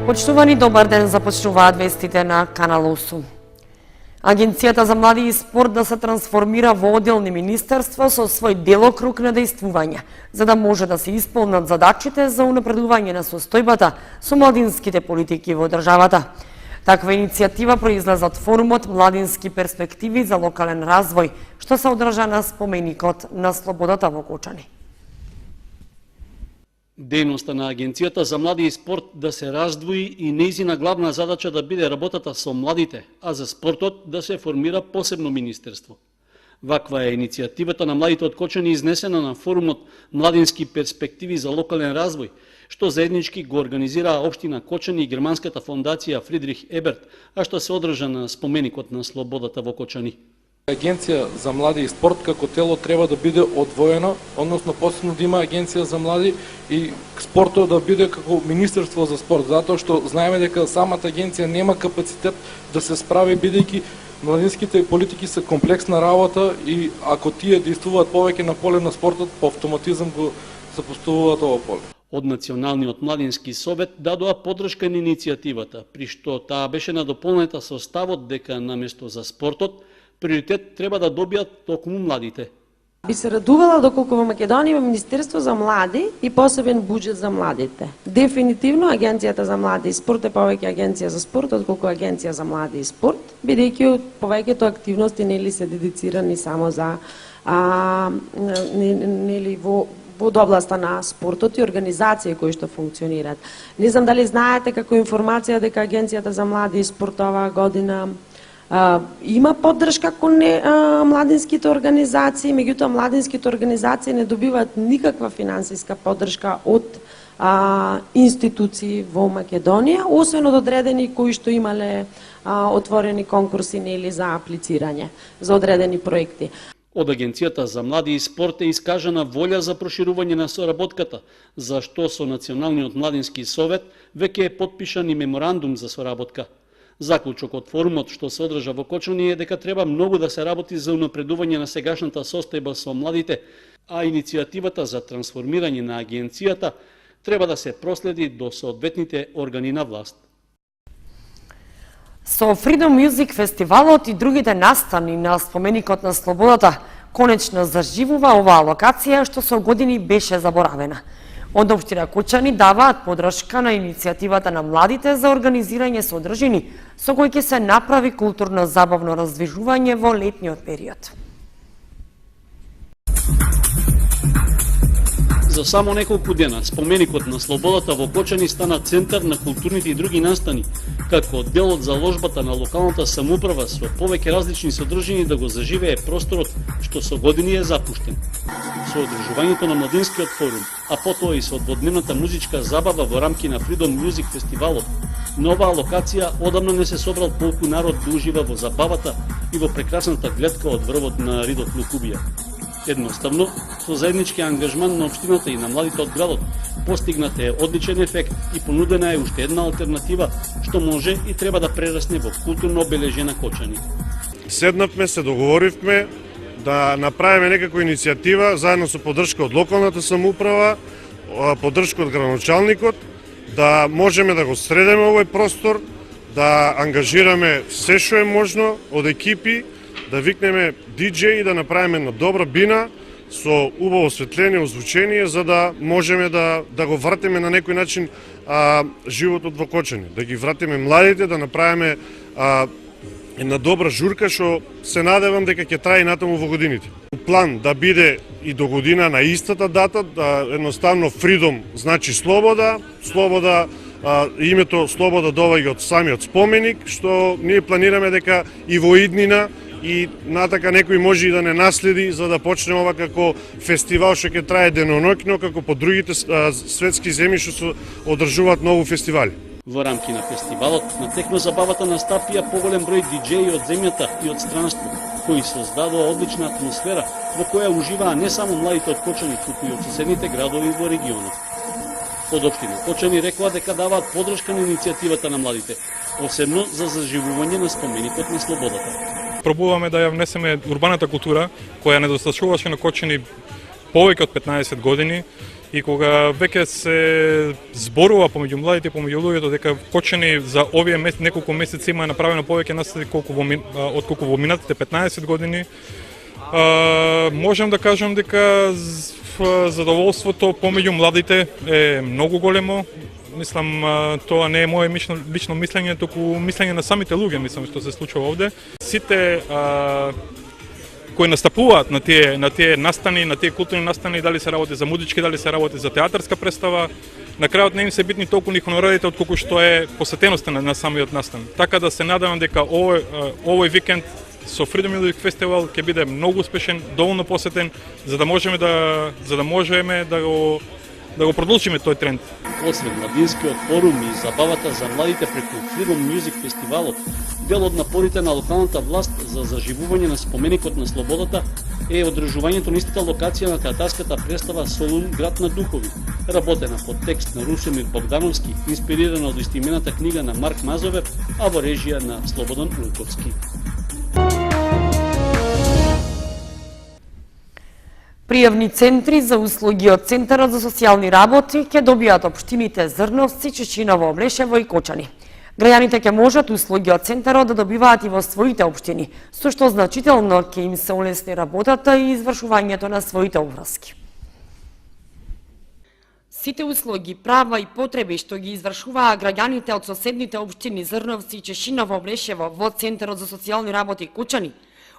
Почитувани, добар ден, започнуваат вестите на Канал 8. Агенцијата за млади и спорт да се трансформира во одделни министерства со свој делокруг на действување, за да може да се исполнат задачите за унапредување на состојбата со младинските политики во државата. Таква иницијатива произлезе од форумот Младински перспективи за локален развој, што се одржа на споменикот на Слободата во Кочани. Дејноста на Агенцијата за млади и спорт да се раздвои и нејзина главна задача да биде работата со младите, а за спортот да се формира посебно министерство. Ваква е иницијативата на младите од Кочани изнесена на форумот Младински перспективи за локален развој, што заеднички го организираа општина Кочани и германската фондација Фридрих Еберт, а што се одржа на споменикот на Слободата во Кочани. Агенција за млади и спорт како тело треба да биде одвоено, односно посебно да има агенција за млади и спортот да биде како министерство за спорт, затоа што знаеме дека самата агенција нема капацитет да се справи, бидејќи младинските политики се комплексна работа и ако тие действуваат повеќе на поле на спортот, по автоматизам го запоставуваат ова поле. Од Националниот младински совет дадоа поддршка на иницијативата, при што таа беше надополнета со ставот дека наместо за спортот приоритет треба да добијат токму младите. Би се радувала доколку во Македонија има Министерство за млади и посебен буџет за младите. Дефинитивно Агенцијата за млади и спорт е повеќе агенција за спорт отколку агенција за млади и спорт, бидејќи повеќето активности нели се дедицирани само за нели во областа на спортот и организации кои што функционираат. Не знам дали знаете како информација дека Агенцијата за млади и спорт оваа година има поддршка кон младинските организации, меѓутоа младинските организации не добиваат никаква финансиска поддршка од институции во Македонија, освен од одредени кои што имале отворени конкурси нели за аплицирање за одредени проекти. Од Агенцијата за млади и спорт е искажана волја за проширување на соработката, за што со Националниот младински совет веќе е потпишан и меморандум за соработка. Заклучок од форумот што се одржа во Кочани е дека треба многу да се работи за унапредување на сегашната состојба со младите, а иницијативата за трансформирање на агенцијата треба да се проследи до соодветните органи на власт. Со Freedom Music фестивалот и другите настани на споменикот на Слободата конечно заживува оваа локација што со години беше заборавена. Од општина Кочани даваат поддршка на иницијативата на младите за организирање содржини со кои ќе се направи културно-забавно раздвижување во летниот период. За само неколку дена споменикот на Слободата во Кочани стана центар на културните и други настани, како дел од заложбата на локалната самоуправа со повеќе различни содржини да го заживее просторот што со години е запуштен. Со одржувањето на Младинскиот форум, а потоа и со дводневната музичка забава во рамки на Freedom Music фестивалот, на оваа локација одамна не се собрал толку народ да ужива во забавата и во прекрасната гледка од врвот на Ридот Лукубија. Едноставно, со заеднички ангажман на општината и на младите од градот, постигнат е одличен ефект и понудена е уште една алтернатива што може и треба да прерасне во културно обележена Кочани. Седнавме, се договоривме да направиме некаква иницијатива заедно со поддршка од локалната самоуправа, поддршка од градоначалникот, да можеме да го средеме овој простор, да ангажираме се што е можно од екипи, да викнеме диџеи, да направиме на добра бина со убаво осветление, озвучение, за да можеме да го вратиме на некој начин животот во Кочани, да ги вратиме младите, да направиме една добра журка што се надевам дека ќе трае натаму во годините. План да биде и до година на истата дата, да едноставно Freedom значи слобода, слобода името слобода доаѓа од самиот споменик, што ние планираме дека и во иднина и натака некој може и да не наследи за да почне ова како фестивал што ќе трае деноноќно како по другите светски земји што се одржуваат многу фестивали. Во рамки на фестивалот на технозабавата настапија поголем број диџеи од земјата и од странство, кои создадоа одлична атмосфера во која уживаа не само младите од Кочани, туку и од соседните градови во регионот. Од општина Кочани рекоа дека даваат поддршка на иницијативата на младите, посебно за заживување на споменикот на Слободата. Пробуваме да ја внесеме урбаната култура која недостачуваше на Кочани повеќе од 15 години И кога веќе се зборува помеѓу младите, помеѓу луѓето дека Кочани за овие неколку месеци има направено повеќе настани отколку во минатите 15 години, можам да кажам дека задоволството помеѓу младите е многу големо. Мислам, тоа не е мое лично мислење, туку мислење на самите луѓе, мислам, што се случува овде. Сите кои настапуваат на тие настани, на тие културни настани, дали се работи за музички, дали се работи за театарска представа, на крајот не им се битни толку ни хонорарите отколку што е посетеноста на самиот настан. Така да се надевам дека овој викенд со Freedom Music Festival ќе биде многу успешен, доволно посетен, за да можеме да го продолжиме тој тренд. Освен младинскиот форум и забавата за младите преку Freedom Music Фестивалот, дел од напорите на локалната власт за заживување на споменикот на слободата е одржувањето на истата локација на театарската представа Солун, град на духови, работена под текст на Русемир Богдановски, инспирирана од истоимената книга на Марк Мазовер, а во режија на Слободан Луковски. Пријавни центри за услуги од Центарот за социјални работи ќе добијат општините Зрновци, Чечиново, Облешево и Кочани. Граѓаните ќе можат услуги од Центарот да добиваат и во своите општини, со што значително ќе им се улесни работата и извршувањето на своите обврски. Сите услуги, права и потреби што ги извршуваа граѓаните од соседните општини Зрновци, Чешиново, Облешево во Центарот за социјални работи Кочани,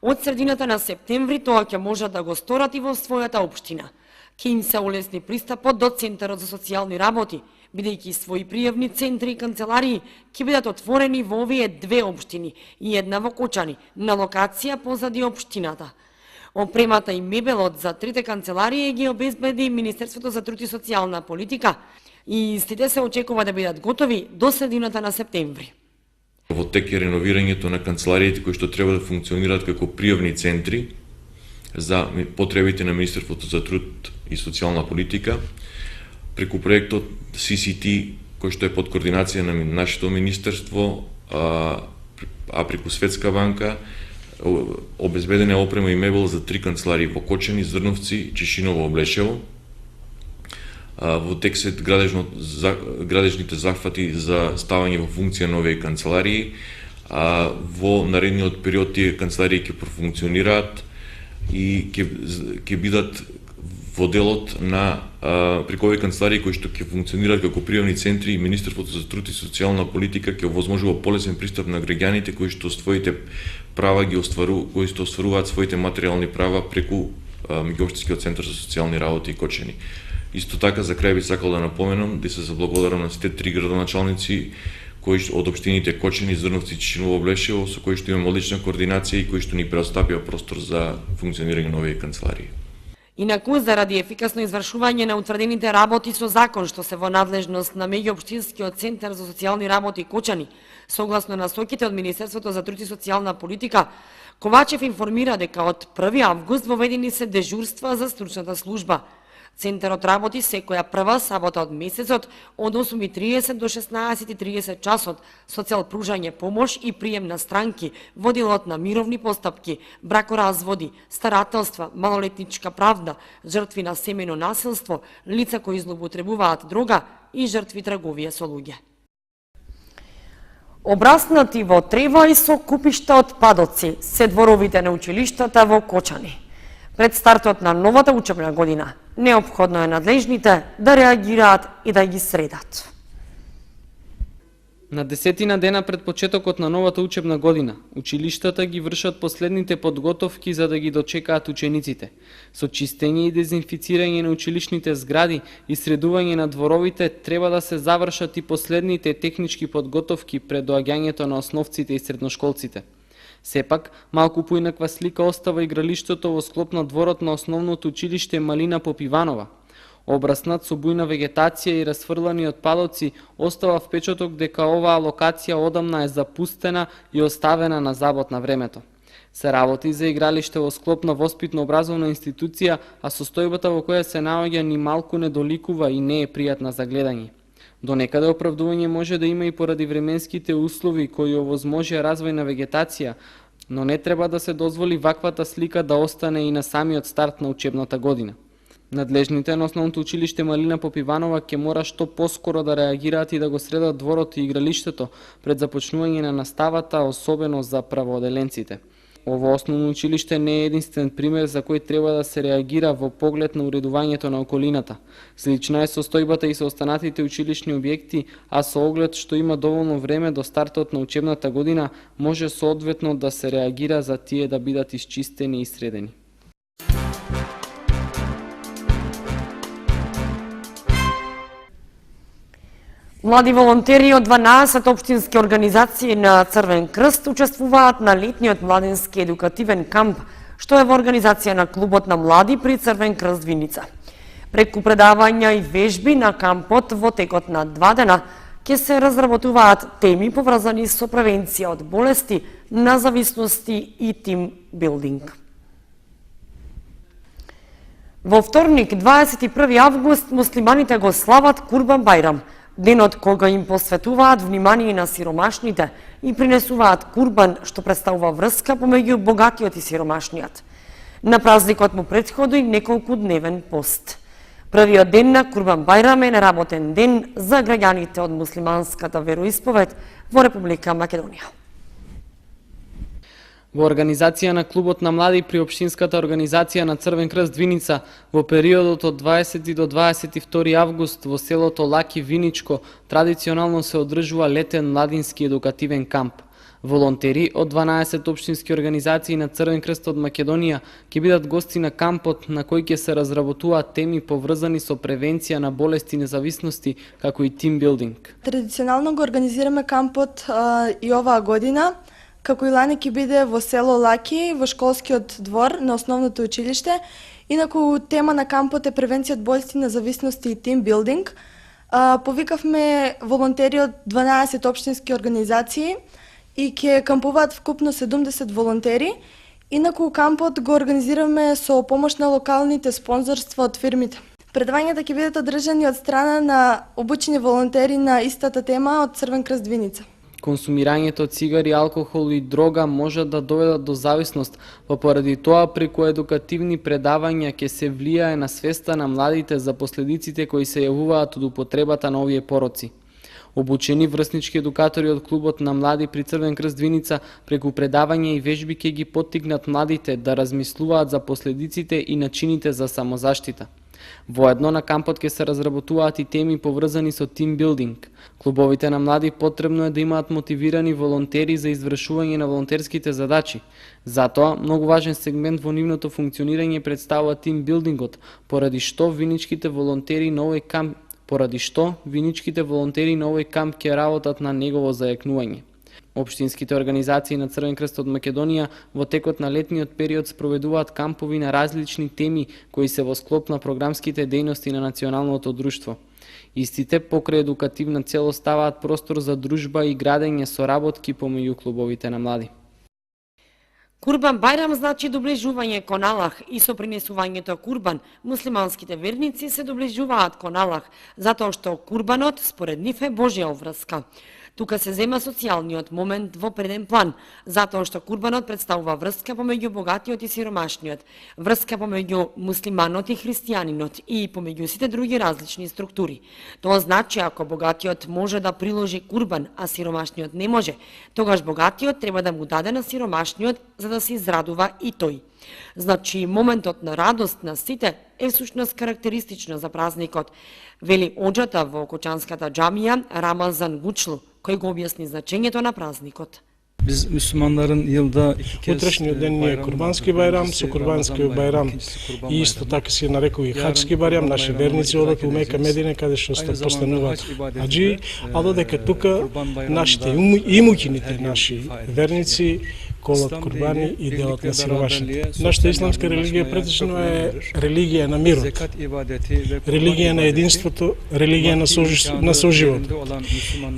од средината на септември тоа ќе можат да го сторат и во својата општина. Ќе им се улесни пристапот до Центарот за социјални работи, бидејќи своји пријавни центри и канцеларии ќе бидат отворени во овие две општини и една во Кочани, на локација позади општината. Опремата и мебелот за трите канцеларии ги обезбеди Министерството за труд и социјална политика и истите се очекува да бидат готови до средината на септември. Во тек е реновирањето на канцелариите кои што треба да функционираат како пријавни центри за потребите на Министерството за труд и социјална политика, преку проектот CCT, кој што е под координација на нашето министерство, а преку Светска банка, обезбедена е опрема и мебел за 3 канцеларии во Кочани, Зрновци, Чешиново, Облешево. Во тек се градежните захвати за ставање во функција на овие канцеларии. Во наредниот период тие канцеларии ќе профункционираат и ќе бидат во делот на преку овие канцеларии кои што ќе функционираат како пријавни центри. Министерството за труд и социјална политика ќе овозможува полесен пристап на граѓаните кои што своите права кои што остваруваат своите материјални права преку Меѓуопштинскиот центар за социјални работи Кочани. Исто така, за крај би сакал да напоменам да се заблагодарам на сите 3 градоначалници кои од општините Кочани, Зрновци и Чешиново, Облешево, со кои што имаме одлична координација и кои што ни предоставија простор за функционирање на овие канцеларии. Инаку, заради ефикасно извршување на утврдените работи со закон што се во надлежност на Меѓуопштинскиот центар за социјални работи Кочани, согласно насоките од Министерството за труд и социјална политика, Ковачев информира дека од 1 август воведени се дежурства за стручната служба. Центарот работи секоја прва сабота од месецот од 8:30 до 16:30 часот со цел пружање помош и прием на странки во делот на мировни постапки, бракоразводи, старателства, малолетничка правда, жртви на семејно насилство, лица кои злоупотребуваат дрога и жртви трговија со луѓе. Обраснати во трева и со купишта отпадоци се дворовите на училиштата во Кочани. Пред стартот на новата учебна година, неопходно е надлежните да реагираат и да ги средат. На 10 дена пред почетокот на новата учебна година, училиштата ги вршат последните подготовки за да ги дочекаат учениците. Со чистење и дезинфицирање на училишните згради и средување на дворовите треба да се завршат и последните технички подготовки пред доаѓањето на основците и средношколците. Сепак, малку поинаква слика остава игралиштето во склоп на дворот на основното училиште Малина Попиванова. Обраснат со бујна вегетација и расфрлани отпадоци, остава впечаток дека оваа локација одамна е запустена и оставена на забот на времето. Се работи за игралиште во склоп на воспитно-образовна институција, а состојбата во која се наоѓа ни малку не доликува и не е пријатна за гледање. До некаде оправдување може да има и поради временските услови кои овозможија развој на вегетација, но не треба да се дозволи ваквата слика да остане и на самиот старт на учебната година. Надлежните на основното училиште Малина Попиванова ќе мора што поскоро да реагираат и да го средат дворот и игралиштето пред започнување на наставата, особено за правооделенците. Ово основно училиште не е единствен пример за кој треба да се реагира во поглед на уредувањето на околината. Слична е состојбата и со останатите училишни објекти, а со оглед што има доволно време до стартот на учебната година, може соодветно да се реагира за тие да бидат исчистени и средени. Млади волонтери од 12 општински организации на Црвен крст учествуваат на летниот младински едукативен камп, што е во организација на Клубот на млади при Црвен крст Виница. Преку предавања и вежби на кампот во текот на 2 дена ќе се разработуваат теми поврзани со превенција од болести, на зависности и тим билдинг. Во вторник, 21 август, муслиманите го слават Курбан Бајрам, денот кога им посветуваат внимание на сиромашните и принесуваат курбан, што представува врска помеѓу богатиот и сиромашниот. На празникот му претходи неколку дневен пост. Првиот ден на Курбан Бајрам е неработен ден за граѓаните од муслиманската вероисповед во Република Македонија. Во организација на Клубот на млади при Општинската организација на Црвен крст Виница во периодот од 20 до 22 август во селото Лаки Виничко традиционално се одржува летен младински едукативен камп. Волонтери од 12 општински организации на Црвен крст од Македонија ќе бидат гости на кампот на кој ќе се разработуваат теми поврзани со превенција на болести и независности, како и тимбилдинг. Традиционално го организираме кампот и оваа година, како и лани ќе биде во село Лаки, во школскиот двор на основното училиште. Инаку тема на кампот е превенција од болести, независности и тимбилдинг. Повикавме волонтери од 12 општински организации и ќе кампуваат вкупно 70 волонтери. Инаку кампот го организираме со помош на локалните спонзорства од фирмите. Предавањата ќе бидат одржани од страна на обучени волонтери на истата тема од Црвен крст Виница. Консумирањето цигари, алкохол и дрога може да доведат до зависност, па поради тоа преку едукативни предавања ќе се влијае на свеста на младите за последиците кои се јавуваат од употребата на овие пороци. Обучени врснички едукатори од Клубот на млади при Црвен крст Виница преку предавања и вежби ќе ги поттикнат младите да размислуваат за последиците и начините за самозаштита. Воедно на кампот ќе се разработуваат и теми поврзани со тимбилдинг. Клубовите на млади потребно е да имаат мотивирани волонтери за извршување на волонтерските задачи. Затоа, многу важен сегмент во нивното функционирање представува тимбилдингот, поради што виничките волонтери на овој камп ќе работат на негово зајакнување. Општинските организации на Црвен крст од Македонија во текот на летниот период спроведуваат кампови на различни теми кои се во склоп на програмските дејности на националното друштво. Истите покрај едукативна цел ставаат простор за дружба и градење соработки помеѓу клубовите на млади. Курбан Бајрам значи доближување кон Аллах и со принесувањето курбан муслиманските верници се доближуваат кон Аллах, затоа што курбанот според нив е Божја обврска. Тука се зема социјалниот момент во преден план, затоа што курбанот представува врска помеѓу богатиот и сиромашниот, врска помеѓу муслиманот и христијанинот и помеѓу сите други различни структури. Тоа значи ако богатиот може да приложи курбан, а сиромашниот не може, тогаш богатиот треба да му даде на сиромашниот за да се израдува и тој. Значи, моментот на радост на сите е всушност карактеристична за празникот, вели оџата во Кочанската џамија Рамазан Гучлу, кој го објасни значењето на празникот. Biz Müslümanların yılda Утрешниот ден е Курбански Бајрам, со Курбански Бајрам и исто така се нарекува и Хаджски Бајрам. Наши верници одат у Мека Медине каде што постануваат хаджи, а додека тука нашите имуќините, наши верници колат курбани и делат на сиромашните. Нашата исламска религија претечно е религија на мирот, религија на единството, религија на соживот.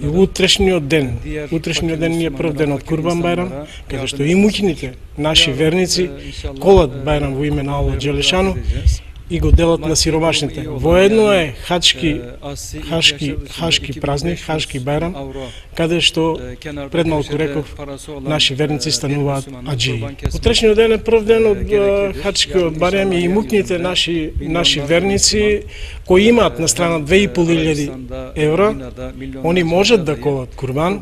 И утрешниот ден ни е прв ден од Курбан Бајрам, каде што имуќините, наши верници, колат Бајрам во име на Аллах Джелешану и го делат на сиромашните. Воедно е Хачки празник, Хачки Байрам, каде што пред малку реков наши верници стануваат аџии. Утрешниот ден е прв ден од Хачкиот Байрам и мукните наши верници кои имаат на страна 2500 евра, они можат да колат курбан.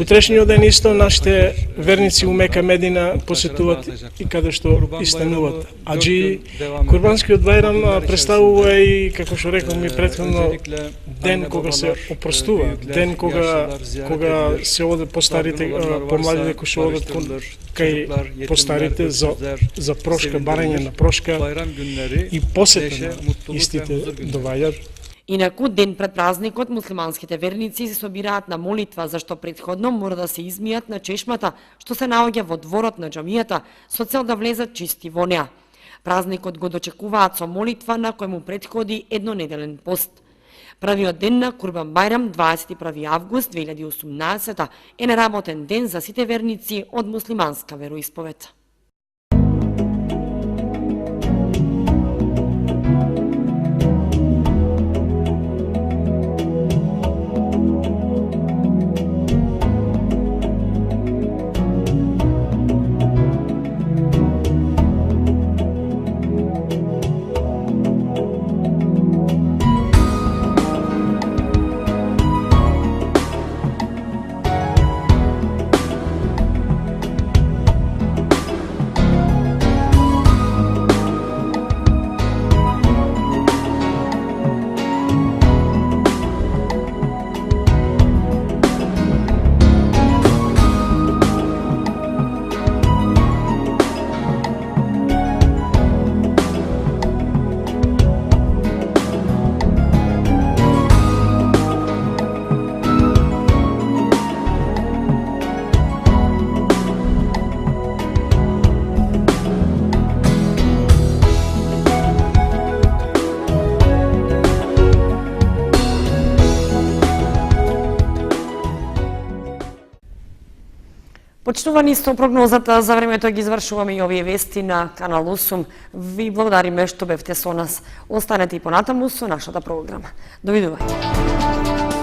Утрешниот ден исто нашите верници у Мека Медина посетуваат и каде што и стануваат аџии. Курбанскиот Бајрам представува и, како што рековме претходно, ден кога се опростува, ден кога се оде постарите, помладите кои се одат кај постарите за прошка, барање на прошка и посета истите доваѓат. Инаку, ден пред празникот, муслиманските верници се собираат на молитва, зашто предходно мора да се измијат на чешмата, што се наоѓа во дворот на џамијата, со цел да влезат чисти во неа. Празникот го дочекуваат со молитва на кој му претходи еднонеделен пост. Првиот ден на Курбан Бајрам, 21 август 2018, е неработен ден за сите верници од муслиманска вероисповед. Почитувани, со прогнозата за времето ги извршуваме и овие вести на Канал 8. Ви благодариме што бевте со нас. Останете и понатаму со нашата програма. Довидување.